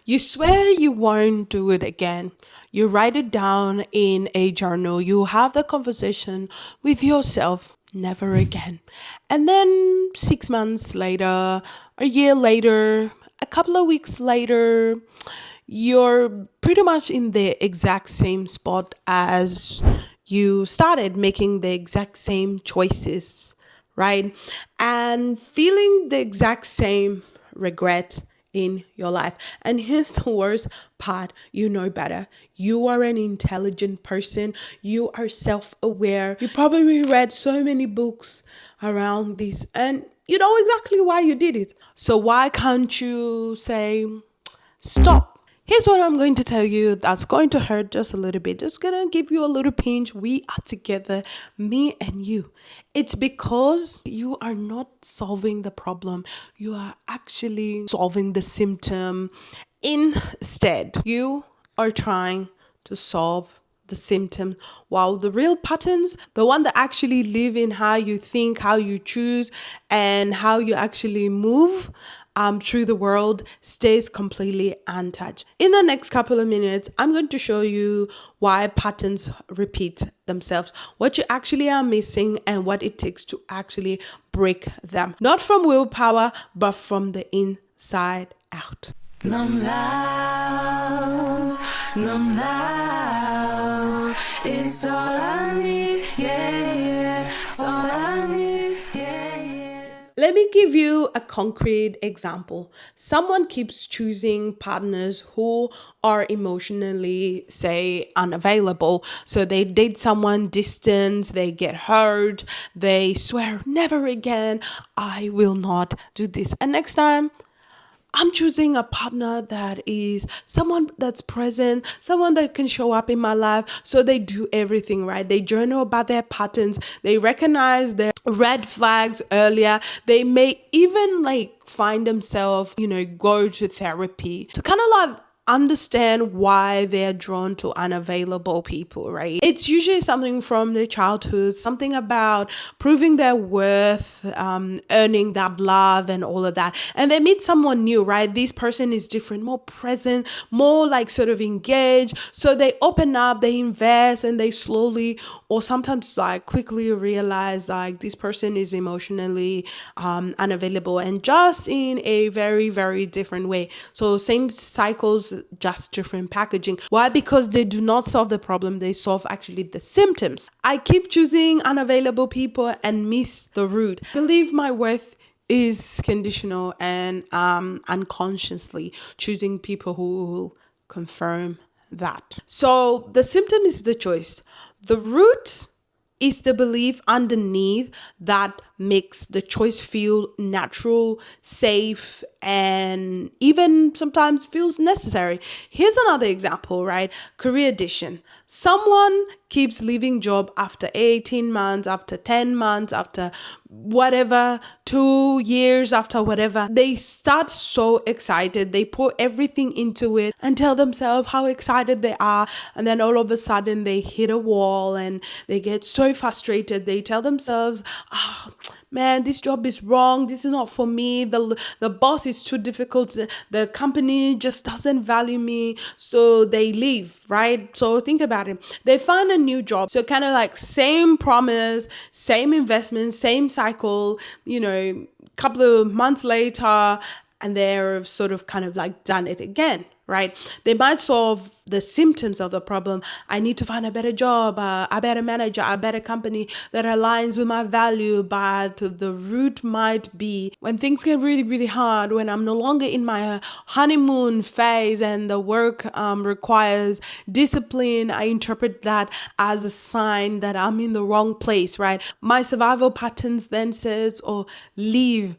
You swear you won't do it again. You write it down in a journal. You have the conversation with yourself, never again. And then 6 months later, a year later, a couple of weeks later, you're pretty much in the exact same spot as you started making the exact same choices, right? And feeling the exact same regret in your life. And here's the worst part, you know better. You are an intelligent person. You are self-aware. You probably read so many books around this and you know exactly why you did it. So why can't you say, stop? Here's what I'm going to tell you that's going to hurt just a little bit. Just gonna give you a little pinch. We are together, me and you. It's because you are not solving the problem. You are actually solving the symptom. Instead, you are trying to solve the symptom, while the real patterns, the one that actually live in how you think, how you choose, and how you actually move through the world, stays completely untouched. In the next couple of minutes, I'm going to show you why patterns repeat themselves, what you actually are missing, and what it takes to actually break them. Not from willpower, but from the inside out. Numb loud, numb loud, it's all I need, yeah, yeah, it's all I need, yeah, yeah. Let me give you a concrete example. Someone keeps choosing partners who are emotionally, say, unavailable. So they date someone distant, they get hurt, they swear, never again, I will not do this. And next time, I'm choosing a partner that is someone that's present, someone that can show up in my life. So they do everything right. They journal about their patterns. They recognize their red flags earlier. They may even find themselves, go to therapy to kind of understand why they're drawn to unavailable people, right? It's usually something from their childhood, something about proving their worth, earning that love and all of that. And they meet someone new, right? This person is different, more present, more sort of engaged. So they open up, they invest, and they slowly or sometimes quickly realize this person is emotionally unavailable, and just in a very, very different way. So same cycles, just different packaging. Why? Because they do not solve the problem, they solve actually the symptoms. I keep choosing unavailable people and miss the root. Believe my worth is conditional, and unconsciously choosing people who will confirm that. So the symptom is the choice. The root is the belief underneath that makes the choice feel natural, safe, and even sometimes feels necessary. Here's another example, right? Career addiction. Someone keeps leaving job after 18 months, after 10 months, after whatever, 2 years, after whatever. They start so excited. They pour everything into it and tell themselves how excited they are. And then all of a sudden they hit a wall and they get so frustrated. They tell themselves, oh, man, this job is wrong. This is not for me. The boss is too difficult. The company just doesn't value me. So they leave, right? So think about it. They find a new job. So kind of same promise, same investment, same cycle, couple of months later, and they're sort of done it again. Right? They might solve the symptoms of the problem. I need to find a better job, a better manager, a better company that aligns with my value. But the root might be when things get really, really hard, when I'm no longer in my honeymoon phase and the work requires discipline, I interpret that as a sign that I'm in the wrong place, right? My survival patterns then says, leave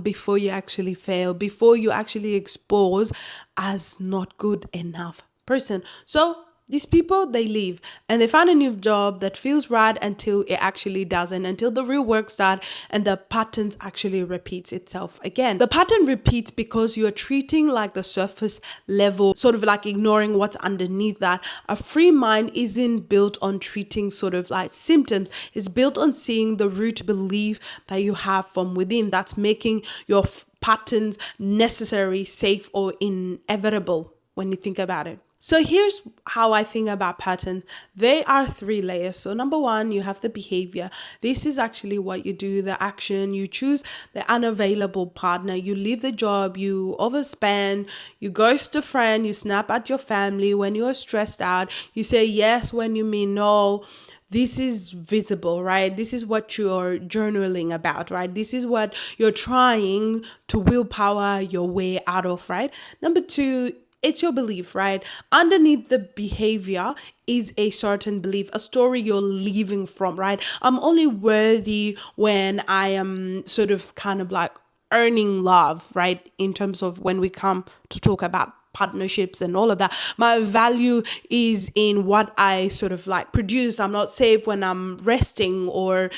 before you actually fail, before you actually expose as not good enough person. So These people, they leave and they find a new job that feels right until it actually doesn't, until the real work starts and the patterns actually repeats itself again. The pattern repeats because you are treating like the surface level, sort of like ignoring what's underneath that. A free mind isn't built on treating sort of like symptoms. It's built on seeing the root belief that you have from within that's making your patterns necessary, safe, or inevitable when you think about it. So here's how I think about patterns. They are three layers. So number one, you have the behavior. This is actually what you do, the action. You choose the unavailable partner. You leave the job. You overspend. You ghost a friend. You snap at your family when you're stressed out. You say yes when you mean no. This is visible, right? This is what you're journaling about, right? This is what you're trying to willpower your way out of, right? Number two, it's your belief, right? Underneath the behavior is a certain belief, a story you're leaving from, right? I'm only worthy when I am sort of kind of like earning love, right? In terms of when we come to talk about partnerships and all of that. My value is in what I sort of like produce. I'm not safe when I'm resting or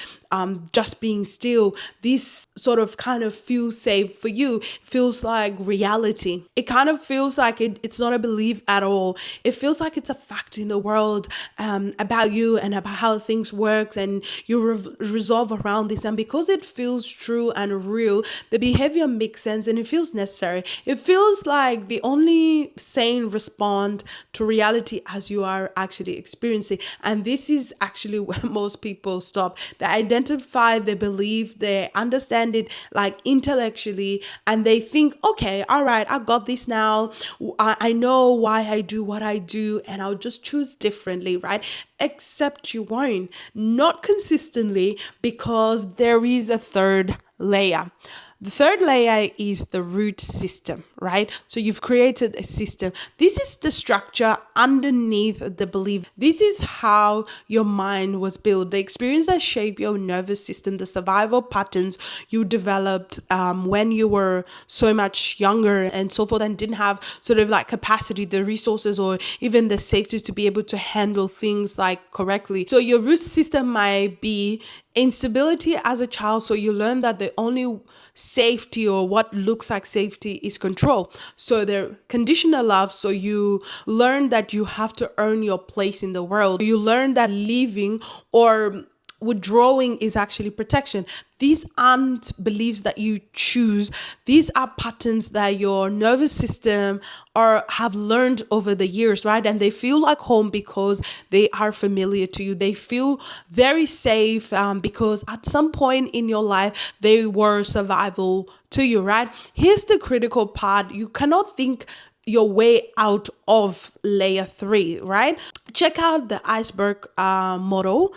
just being still. This sort of kind of feels safe for you. Feels like reality. It kind of feels like it's not a belief at all. It feels like it's a fact in the world about you and about how things work, and you resolve around this. And because it feels true and real, the behavior makes sense and it feels necessary. It feels like the only sane respond to reality as you are actually experiencing. And this is actually where most people stop. They identify, they believe, they understand it like intellectually, and they think, okay, all right, I got this now. I know why I do what I do, and I'll just choose differently, right? Except you won't. Not consistently, because there is a third layer. The third layer is the root system, right? So you've created a system. This is the structure underneath the belief. This is how your mind was built. The experience that shaped your nervous system, the survival patterns you developed when you were so much younger and so forth, and didn't have sort of like capacity, the resources, or even the safety to be able to handle things like correctly. So your root system might be instability as a child. So you learn that the only safety, or what looks like safety, is control. So the conditional love. So you learn that you have to earn your place in the world. You learn that leaving or withdrawing is actually protection. These aren't beliefs that you choose. These are patterns that your nervous system or have learned over the years, right? And they feel like home because they are familiar to you. They feel very safe because at some point in your life, they were survival to you, right? Here's the critical part. You cannot think your way out of layer 3, right? Check out the iceberg model.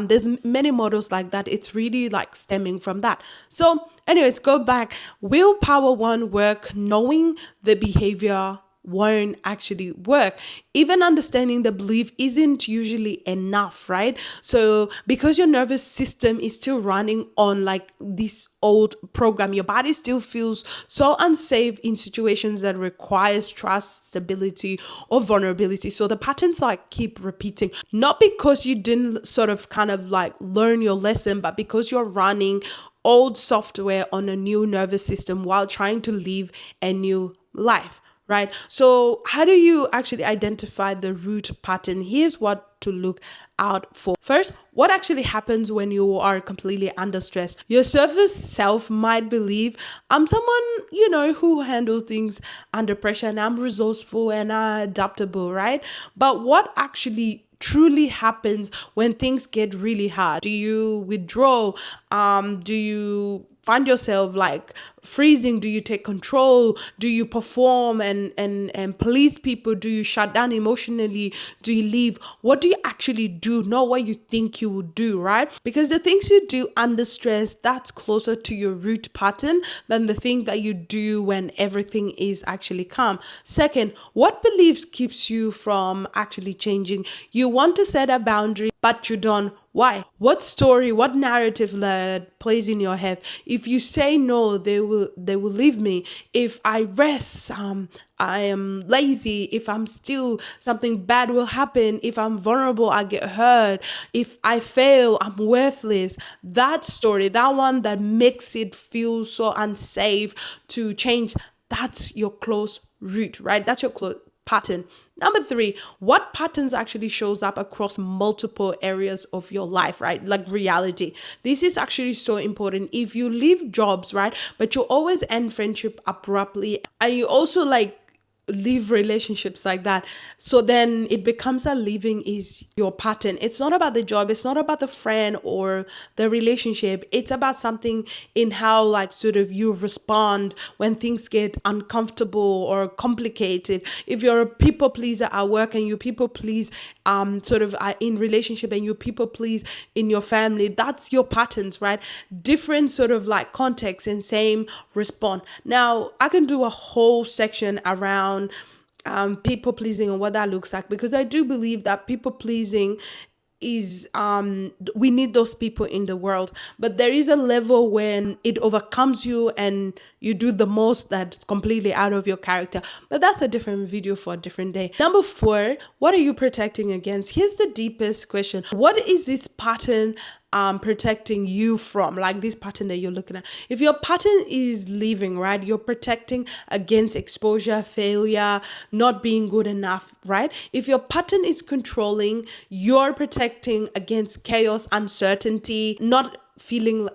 There's many models like that. It's really like stemming from that. So anyways, go back. Willpower won't work. Knowing the behavior won't actually work. Even understanding the belief isn't usually enough, right? So because your nervous system is still running on like this old program, your body still feels so unsafe in situations that requires trust, stability, or vulnerability. So the patterns like keep repeating, not because you didn't sort of kind of like learn your lesson, but because you're running old software on a new nervous system while trying to live a new life. Right? So how do you actually identify the root pattern? Here's what to look out for. First, what actually happens when you are completely under stress? Your surface self might believe, I'm someone, who handles things under pressure, and I'm resourceful and I'm adaptable, right? But what actually truly happens when things get really hard? Do you withdraw? Do you find yourself like freezing? Do you take control? Do you perform and please people? Do you shut down emotionally? Do you leave? What do you actually do? Not what you think you would do, right? Because the things you do under stress, that's closer to your root pattern than the thing that you do when everything is actually calm. Second, what beliefs keeps you from actually changing? You want to set a boundary, but you don't. Why? What story, what narrative plays in your head? If you say no, they they will leave me. If I rest, I am lazy. If I'm still, something bad will happen. If I'm vulnerable, I get hurt. If I fail, I'm worthless. That story, that one that makes it feel so unsafe to change, that's your close root, right? That's your close pattern. Number three, what patterns actually shows up across multiple areas of your life, right? Like reality. This is actually so important. If you leave jobs, right, but you always end friendship abruptly, and you also like leave relationships like that, so then it becomes a leaving is your pattern. It's not about the job, it's not about the friend or the relationship, it's about something in how like sort of you respond when things get uncomfortable or complicated. If you're a people pleaser at work and you people please sort of in relationship, and you people please in your family, that's your patterns, right? Different sort of like context and same response. Now I can do a whole section around people pleasing and what that looks like, because I do believe that people pleasing is we need those people in the world, but there is a level when it overcomes you and you do the most that's completely out of your character. But that's a different video for a different day. Number four, what are you protecting against? Here's the deepest question. What is this pattern protecting you from? Like this pattern that you're looking at. If your pattern is leaving, right, you're protecting against exposure, failure, not being good enough, right? If your pattern is controlling, you're protecting against chaos, uncertainty, not feeling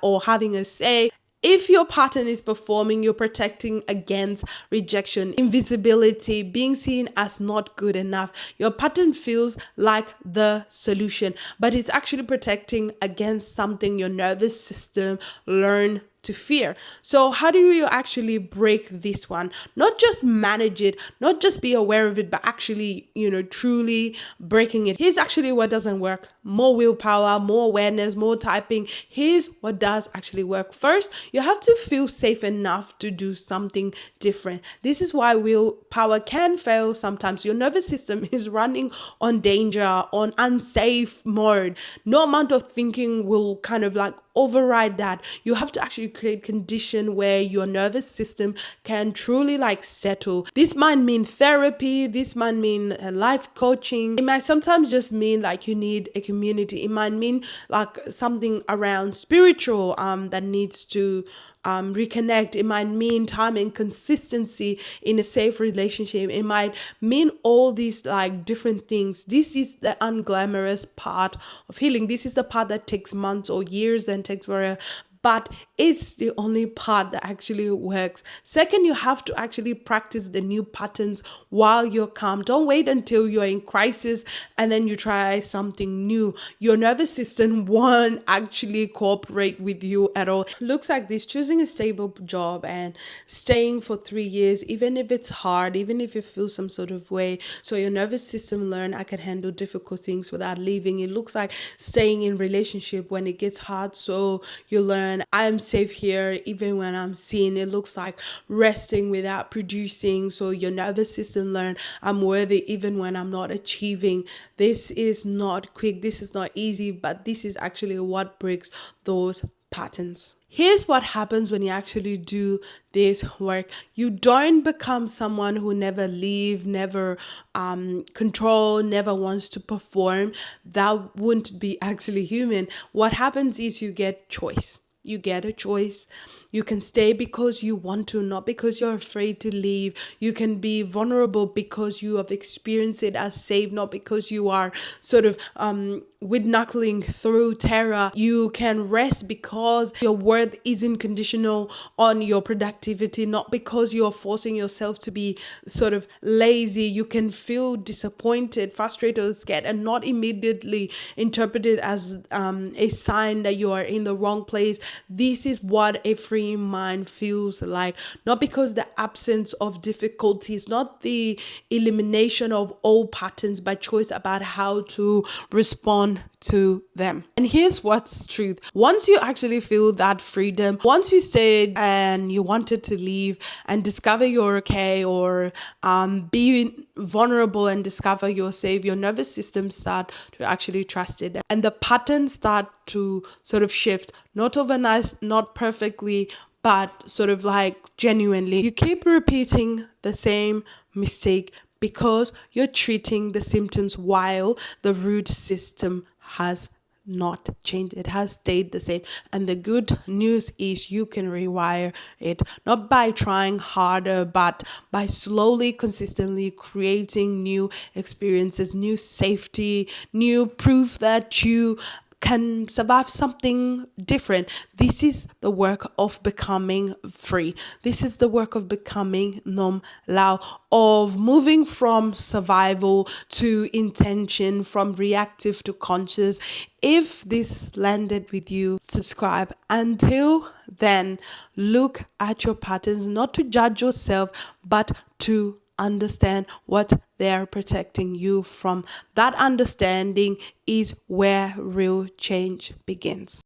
or having a say. If your pattern is performing, you're protecting against rejection, invisibility, being seen as not good enough. Your pattern feels like the solution, but it's actually protecting against something your nervous system learned to fear. So how do you actually break this one? Not just manage it, not just be aware of it, but actually, truly breaking it. Here's actually what doesn't work. More willpower, more awareness, more typing. Here's what does actually work. First, you have to feel safe enough to do something different. This is why willpower can fail sometimes. Your nervous system is running on danger, on unsafe mode. No amount of thinking will kind of like override that. You have to actually create condition where your nervous system can truly like settle. This might mean therapy, this might mean life coaching, it might sometimes just mean like you need a community, it might mean like something around spiritual that needs to reconnect. It might mean time and consistency in a safe relationship. It might mean all these like different things. This is the unglamorous part of healing. This is the part that takes months or years and takes forever, but it's the only part that actually works. Second, you have to actually practice the new patterns while you're calm. Don't wait until you're in crisis and then you try something new. Your nervous system won't actually cooperate with you at all. Looks like this: choosing a stable job and staying for 3 years, even if it's hard, even if you feel some sort of way. So your nervous system learn I can handle difficult things without leaving. It looks like staying in relationship when it gets hard. So you learn I'm safe here even when I'm seen. It looks like resting without producing. So your nervous system learn I'm worthy even when I'm not achieving. This is not quick. This is not easy, but this is actually what breaks those patterns. Here's what happens when you actually do this work. You don't become someone who never leave, never control, never wants to perform. That wouldn't be actually human. What happens is you get choice. You get a choice. You can stay because you want to, not because you're afraid to leave. You can be vulnerable because you have experienced it as safe, not because you are sort of with knuckling through terror. You can rest because your worth isn't conditional on your productivity, not because you're forcing yourself to be sort of lazy. You can feel disappointed, frustrated, or scared, and not immediately interpret it as a sign that you are in the wrong place. This is what a free mind feels like, not because the absence of difficulties, not the elimination of old patterns, but choice about how to respond to them. And here's what's truth. Once you actually feel that freedom, once you stayed and you wanted to leave and discover you're okay, or be vulnerable and discover you're safe, your nervous system start to actually trust it. And the patterns start to sort of shift, not overnight, not perfectly, but sort of like genuinely, you keep repeating the same mistake because you're treating the symptoms while the root system has not changed. It has stayed the same. And the good news is you can rewire it, not by trying harder, but by slowly, consistently creating new experiences, new safety, new proof that you can survive something different. This is the work of becoming free. This is the work of becoming numb lao, of moving from survival to intention, from reactive to conscious. If this landed with you, subscribe. Until then, look at your patterns, not to judge yourself, but to understand what they're protecting you from. That understanding is where real change begins.